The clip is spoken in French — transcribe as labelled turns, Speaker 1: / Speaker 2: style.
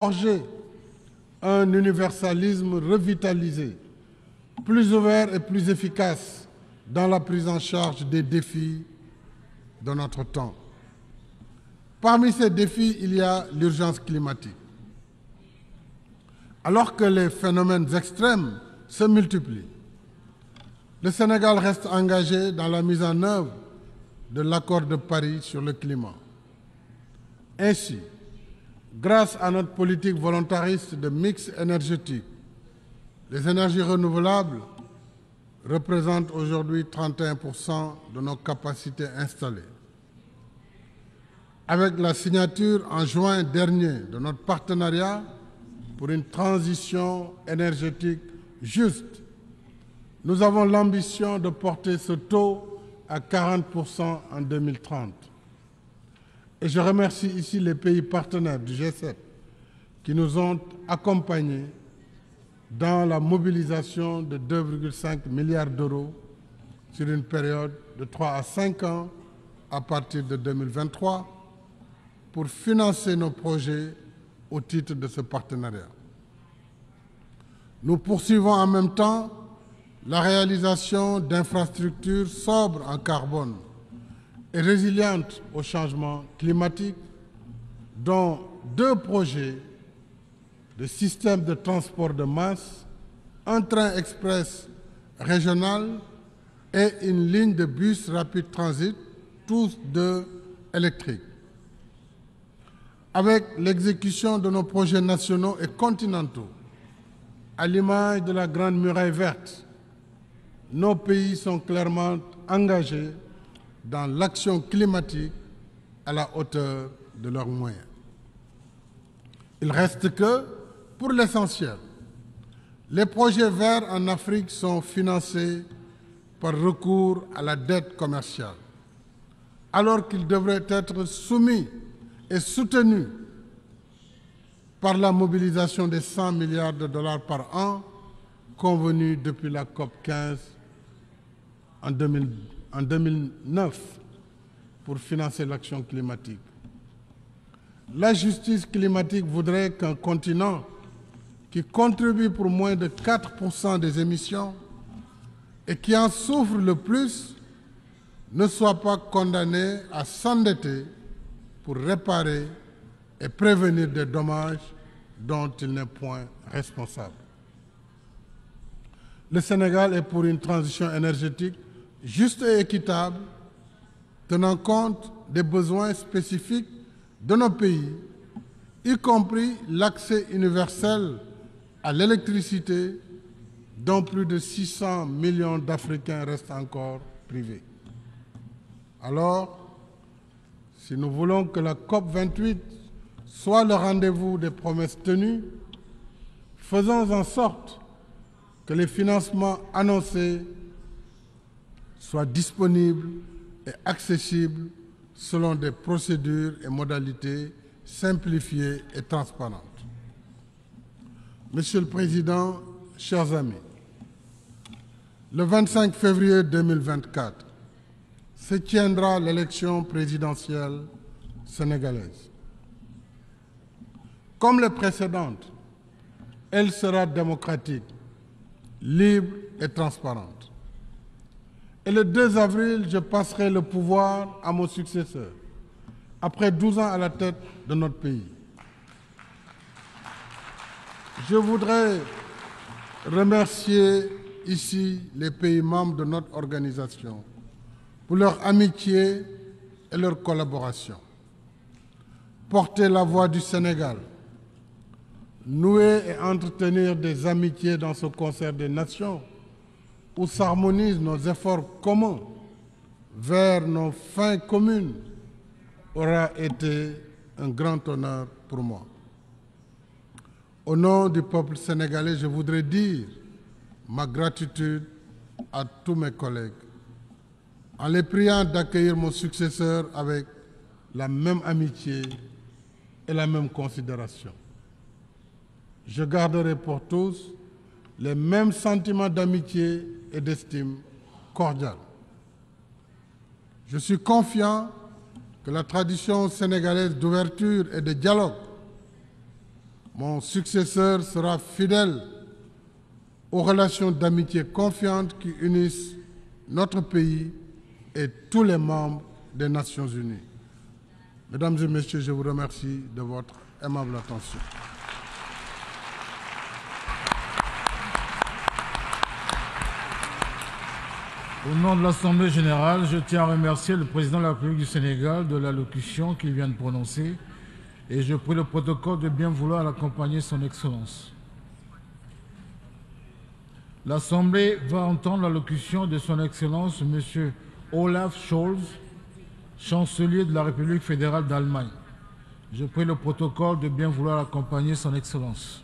Speaker 1: forger un universalisme revitalisé, plus ouvert et plus efficace dans la prise en charge des défis de notre temps. Parmi ces défis, il y a l'urgence climatique. Alors que les phénomènes extrêmes se multiplient, le Sénégal reste engagé dans la mise en œuvre de l'accord de Paris sur le climat. Ainsi, grâce à notre politique volontariste de mix énergétique, les énergies renouvelables représentent aujourd'hui 31% de nos capacités installées. Avec la signature en juin dernier de notre partenariat pour une transition énergétique juste, nous avons l'ambition de porter ce taux à 40% en 2030. Et je remercie ici les pays partenaires du G7 qui nous ont accompagnés dans la mobilisation de 2,5 milliards d'euros sur une période de 3 à 5 ans à partir de 2023 pour financer nos projets au titre de ce partenariat. Nous poursuivons en même temps la réalisation d'infrastructures sobres en carbone et résilientes au changement climatique, dont 2 projets de système de transport de masse, un train express régional et une ligne de bus rapide transit, tous 2 électriques. Avec l'exécution de nos projets nationaux et continentaux, à l'image de la Grande Muraille verte, nos pays sont clairement engagés dans l'action climatique à la hauteur de leurs moyens. Il reste que, pour l'essentiel, les projets verts en Afrique sont financés par recours à la dette commerciale, alors qu'ils devraient être soumis et soutenus par la mobilisation des 100 milliards de dollars par an convenue depuis la COP 15 en 2009 pour financer l'action climatique. La justice climatique voudrait qu'un continent qui contribue pour moins de 4% des émissions et qui en souffre le plus ne soit pas condamné à s'endetter pour réparer et prévenir des dommages dont il n'est point responsable. Le Sénégal est pour une transition énergétique juste et équitable, tenant compte des besoins spécifiques de nos pays, y compris l'accès universel à l'électricité, dont plus de 600 millions d'Africains restent encore privés. Alors, si nous voulons que la COP 28 soit le rendez-vous des promesses tenues, faisons en sorte que les financements annoncés soient disponibles et accessibles selon des procédures et modalités simplifiées et transparentes. Monsieur le Président, chers amis, le 25 février 2024 se tiendra l'élection présidentielle sénégalaise. Comme les précédentes, elle sera démocratique, libre et transparente. Et le 2 avril, je passerai le pouvoir à mon successeur, après 12 ans à la tête de notre pays. Je voudrais remercier ici les pays membres de notre organisation pour leur amitié et leur collaboration. Porter la voix du Sénégal, nouer et entretenir des amitiés dans ce concert des nations où s'harmonisent nos efforts communs vers nos fins communes aura été un grand honneur pour moi. Au nom du peuple sénégalais, je voudrais dire ma gratitude à tous mes collègues en les priant d'accueillir mon successeur avec la même amitié et la même considération. Je garderai pour tous les mêmes sentiments d'amitié et d'estime cordiale. Je suis confiant que la tradition sénégalaise d'ouverture et de dialogue Mon successeur sera fidèle aux relations d'amitié confiantes qui unissent notre pays et tous les membres des Nations Unies. Mesdames et Messieurs, je vous remercie de votre aimable attention.
Speaker 2: Au nom de l'Assemblée générale, je tiens à remercier le président de la République du Sénégal de l'allocution qu'il vient de prononcer et je prie le protocole de bien vouloir accompagner son Excellence. L'Assemblée va entendre l'allocution de son Excellence M. Olaf Scholz, chancelier de la République fédérale d'Allemagne. Je prie le protocole de bien vouloir accompagner son Excellence.